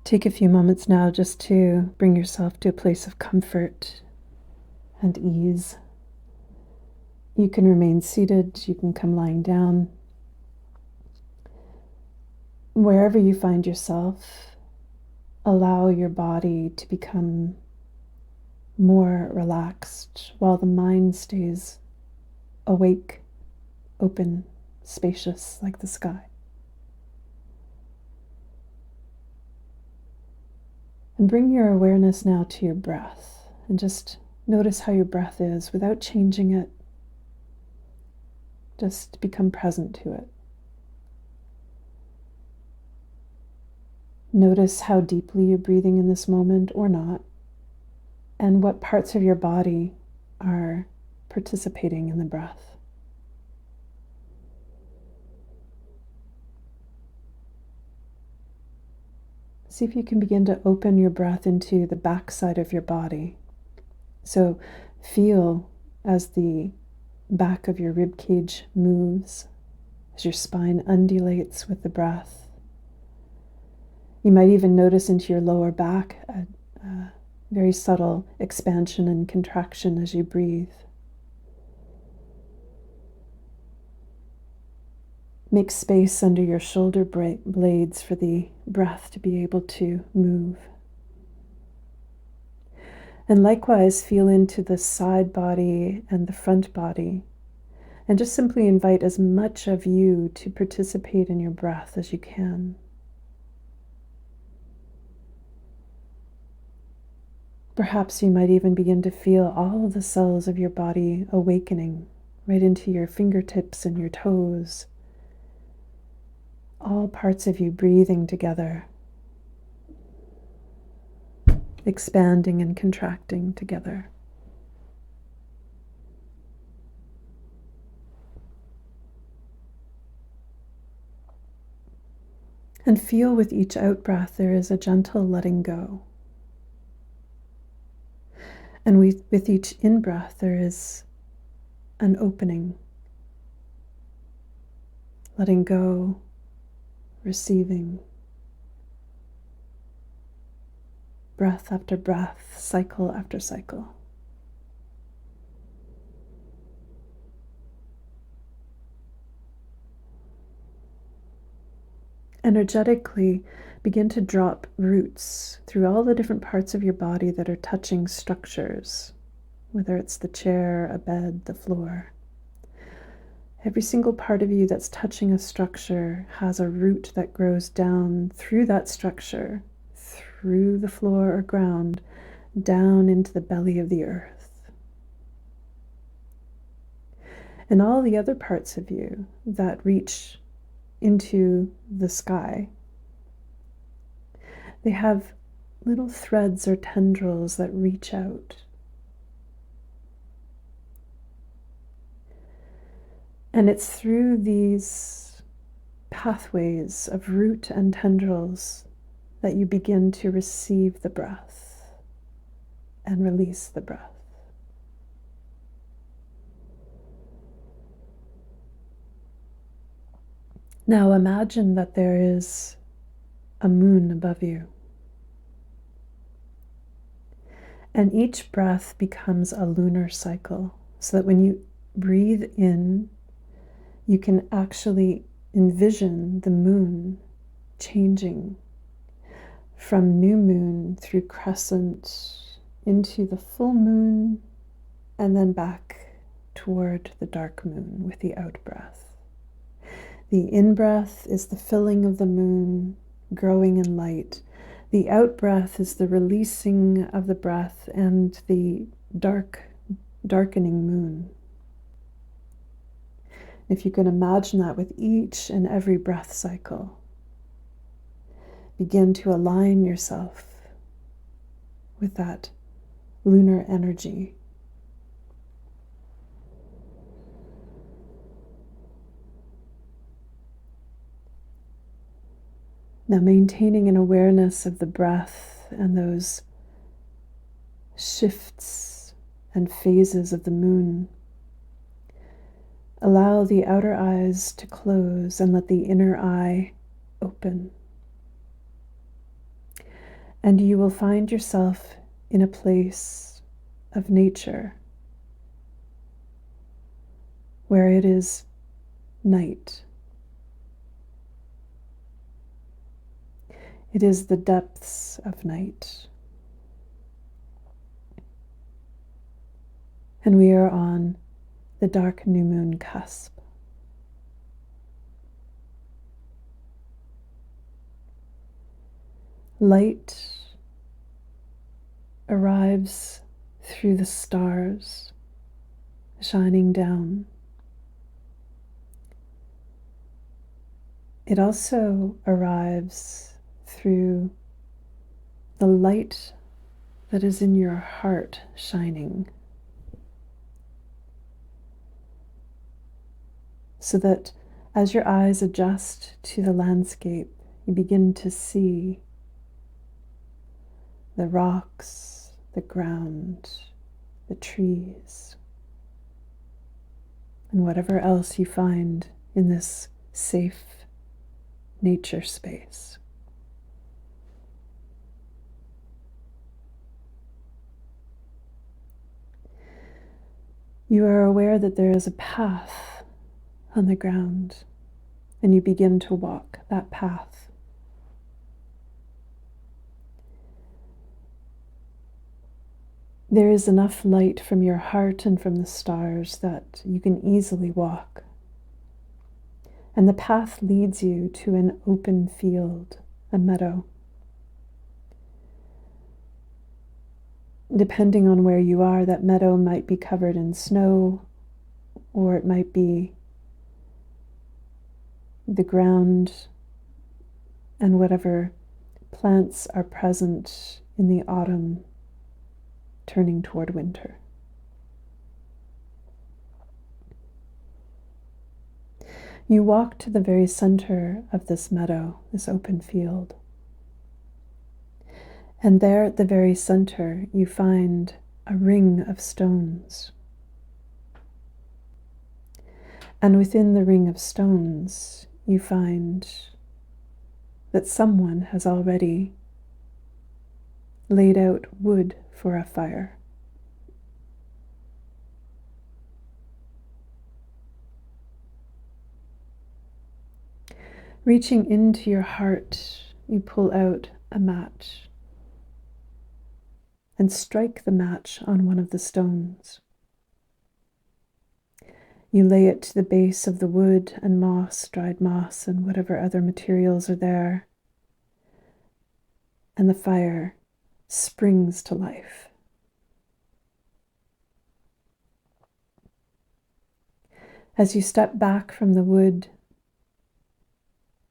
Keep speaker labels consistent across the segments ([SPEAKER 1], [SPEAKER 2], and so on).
[SPEAKER 1] Take a few moments now just to bring yourself to a place of comfort and ease. You can remain seated, you can come lying down. Wherever you find yourself, allow your body to become more relaxed while the mind stays awake, open, spacious like the sky. And bring your awareness now to your breath and just notice how your breath is without changing it. Just become present to it. Notice how deeply you're breathing in this moment or not, and what parts of your body are participating in the breath. See if you can begin to open your breath into the backside of your body. So feel as the back of your rib cage moves, as your spine undulates with the breath. You might even notice into your lower back a very subtle expansion and contraction as you breathe. Make space under your shoulder blades for the breath to be able to move. And likewise, feel into the side body and the front body, and just simply invite as much of you to participate in your breath as you can. Perhaps you might even begin to feel all the cells of your body awakening right into your fingertips and your toes. All parts of you breathing together, expanding and contracting together. And feel with each out-breath there is a gentle letting go. And with each in-breath there is an opening, letting go, receiving. Breath after breath, cycle after cycle. Energetically, begin to drop roots through all the different parts of your body that are touching structures, whether it's the chair, a bed, the floor. Every single part of you that's touching a structure has a root that grows down through that structure, through the floor or ground, down into the belly of the earth. And all the other parts of you that reach into the sky, they have little threads or tendrils that reach out. And it's through these pathways of root and tendrils that you begin to receive the breath and release the breath. Now imagine that there is a moon above you. And each breath becomes a lunar cycle, so that when you breathe in, you can actually envision the moon changing from new moon through crescent into the full moon, and then back toward the dark moon with the out-breath. The in-breath is the filling of the moon, growing in light. The out-breath is the releasing of the breath and the darkening moon. If you can imagine that with each and every breath cycle, begin to align yourself with that lunar energy. Now maintaining an awareness of the breath and those shifts and phases of the moon, allow the outer eyes to close and let the inner eye open. And you will find yourself in a place of nature where it is night. It is the depths of night. And we are on the dark new moon cusp. Light arrives through the stars, shining down. It also arrives through the light that is in your heart shining, so that as your eyes adjust to the landscape, you begin to see the rocks, the ground, the trees, and whatever else you find in this safe nature space. You are aware that there is a path on the ground, and you begin to walk that path. There is enough light from your heart and from the stars that you can easily walk. And the path leads you to an open field, a meadow. Depending on where you are, that meadow might be covered in snow, or it might be the ground and whatever plants are present in the autumn turning toward winter. You walk to the very center of this meadow, this open field. And there at the very center, you find a ring of stones. And within the ring of stones, you find that someone has already laid out wood for a fire. Reaching into your heart, you pull out a match and strike the match on one of the stones. You lay it to the base of the wood and moss, dried moss, and whatever other materials are there, and the fire springs to life. As you step back from the wood,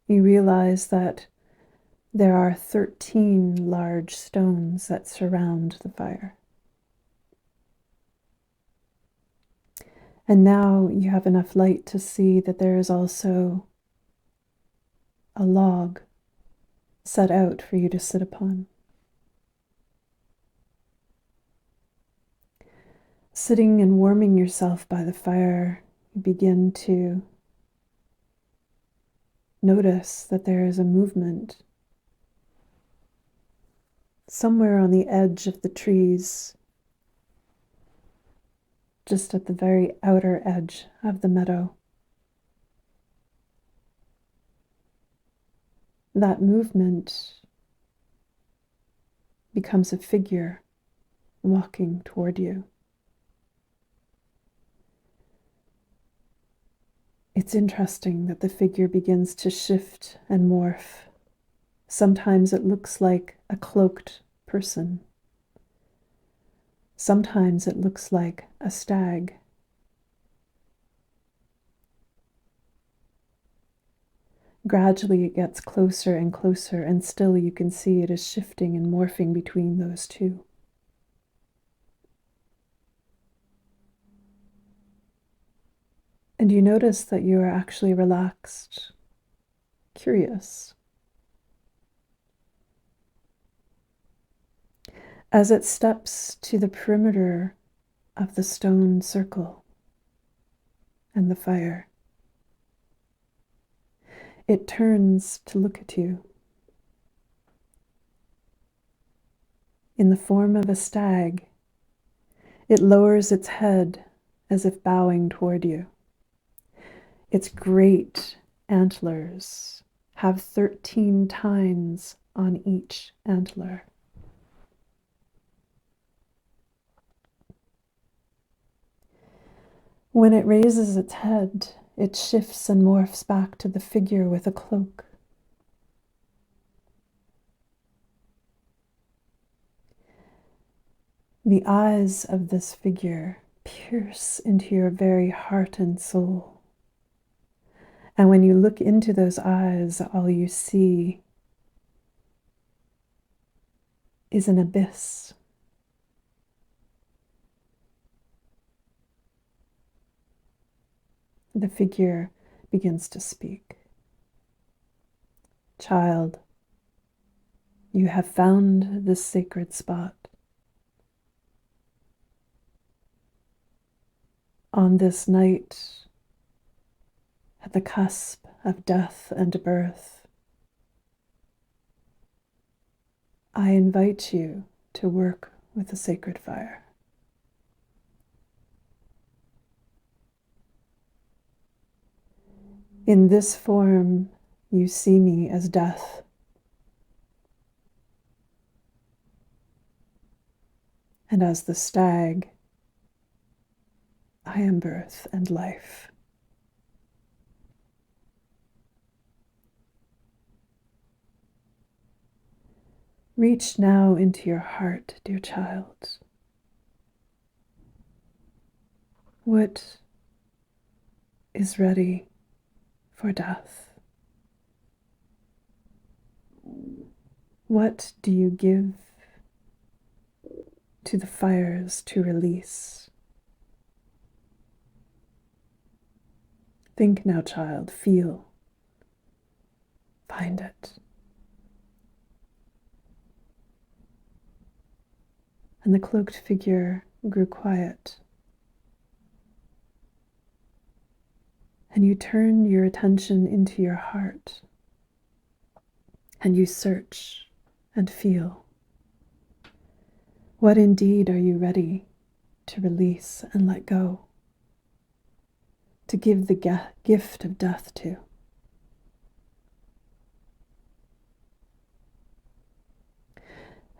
[SPEAKER 1] you realize that there are 13 large stones that surround the fire. And now you have enough light to see that there is also a log set out for you to sit upon. Sitting and warming yourself by the fire, you begin to notice that there is a movement somewhere on the edge of the trees, just at the very outer edge of the meadow. That movement becomes a figure walking toward you. It's interesting that the figure begins to shift and morph. Sometimes it looks like a cloaked person. Sometimes it looks like a stag. Gradually it gets closer and closer, and still you can see it is shifting and morphing between those two. And you notice that you are actually relaxed, curious. As it steps to the perimeter of the stone circle and the fire, it turns to look at you. in the form of a stag. It lowers its head as if bowing toward you. Its great antlers have 13 tines on each antler. When it raises its head, it shifts and morphs back to the figure with a cloak. The eyes of this figure pierce into your very heart and soul. And when you look into those eyes, all you see is an abyss. The figure begins to speak. Child, you have found this sacred spot. On this night, at the cusp of death and birth, I invite you to work with the sacred fire. In this form, you see me as death. And as the stag, I am birth and life. Reach now into your heart, dear child. What is ready for death? What do you give to the fires to release? Think now, child, feel, find it. And the cloaked figure grew quiet. And you turn your attention into your heart. And you search and feel. What indeed are you ready to release and let go? To give the gift of death to?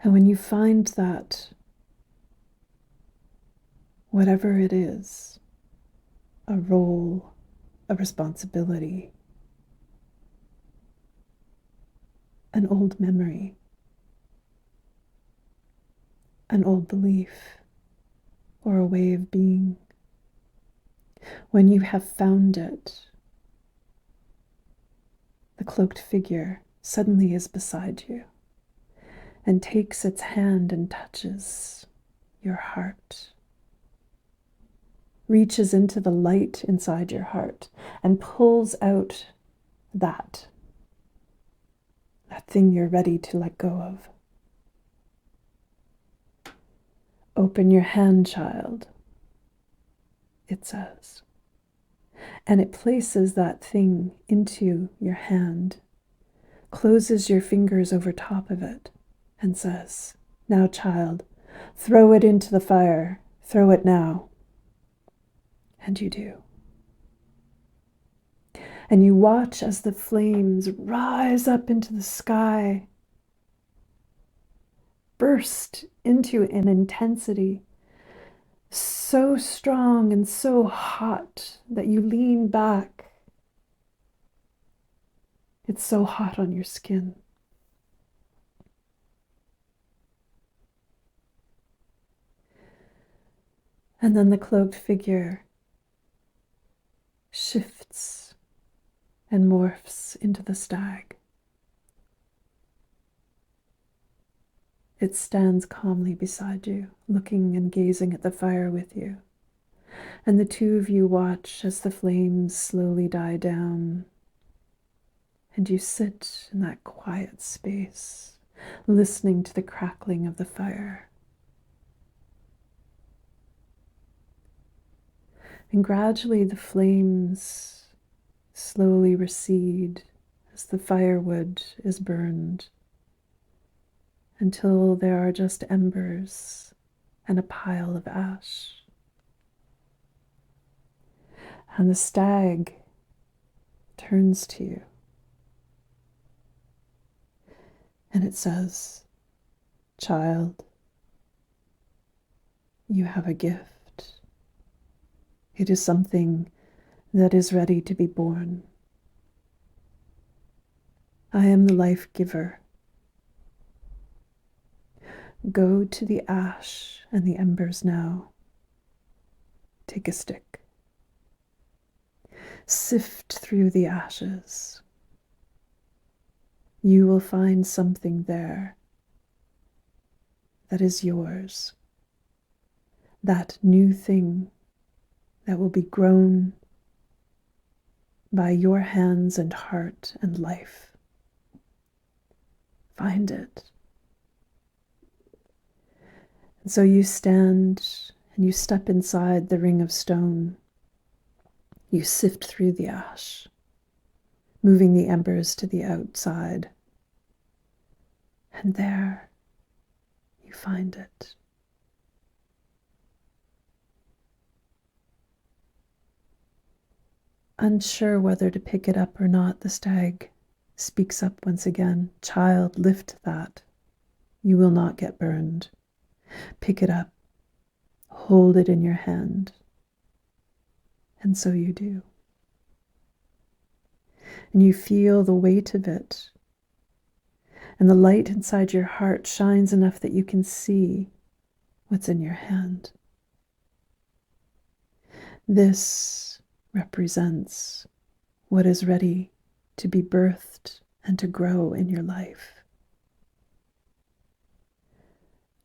[SPEAKER 1] And when you find that, whatever it is, a role, a responsibility, an old memory, an old belief, or a way of being, when you have found it, the cloaked figure suddenly is beside you and takes its hand and touches your heart, reaches into the light inside your heart and pulls out that thing you're ready to let go of. Open your hand, child, it says. And it places that thing into your hand, closes your fingers over top of it, and says, now, child, throw it into the fire. Throw it now. And you do. And you watch as the flames rise up into the sky, burst into an intensity so strong and so hot that you lean back. It's so hot on your skin. And then the cloaked figure shifts and morphs into the stag. It stands calmly beside you, looking and gazing at the fire with you. And the two of you watch as the flames slowly die down. And you sit in that quiet space, listening to the crackling of the fire. And gradually the flames slowly recede as the firewood is burned until there are just embers and a pile of ash. And the stag turns to you and it says, "Child, you have a gift. It is something that is ready to be born. I am the life giver. Go to the ash and the embers now. Take a stick. Sift through the ashes. You will find something there that is yours. That new thing that will be grown by your hands and heart and life. Find it." And so you stand and you step inside the ring of stone. You sift through the ash, moving the embers to the outside. And there you find it. Unsure whether to pick it up or not, the stag speaks up once again. "Child, lift that. You will not get burned. Pick it up. Hold it in your hand." And so you do. And you feel the weight of it. And the light inside your heart shines enough that you can see what's in your hand. This represents what is ready to be birthed and to grow in your life.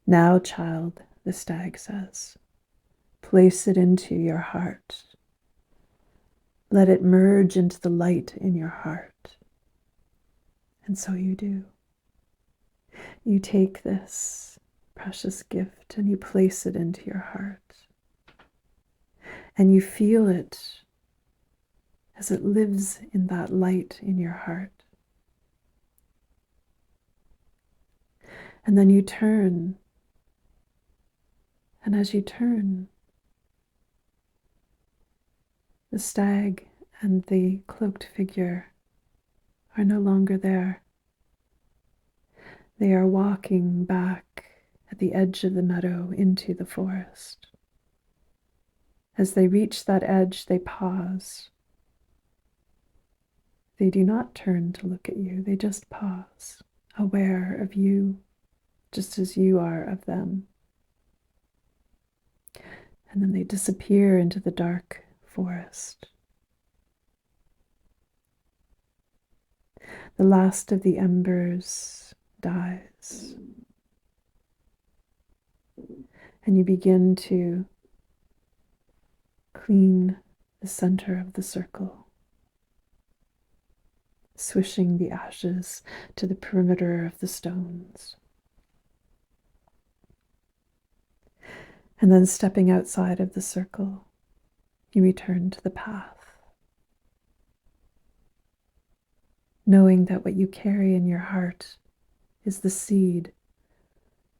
[SPEAKER 1] "Now, child," the stag says, "place it into your heart. Let it merge into the light in your heart." And so you do. You take this precious gift and you place it into your heart. And you feel it as it lives in that light in your heart. And then you turn. And as you turn, the stag and the cloaked figure are no longer there. They are walking back at the edge of the meadow into the forest. As they reach that edge, they pause. They do not turn to look at you, they just pause, aware of you, just as you are of them. And then they disappear into the dark forest. The last of the embers dies. And you begin to clean the center of the circle, swishing the ashes to the perimeter of the stones. And then stepping outside of the circle, you return to the path, knowing that what you carry in your heart is the seed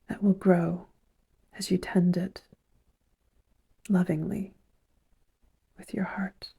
[SPEAKER 1] that will grow as you tend it lovingly with your heart.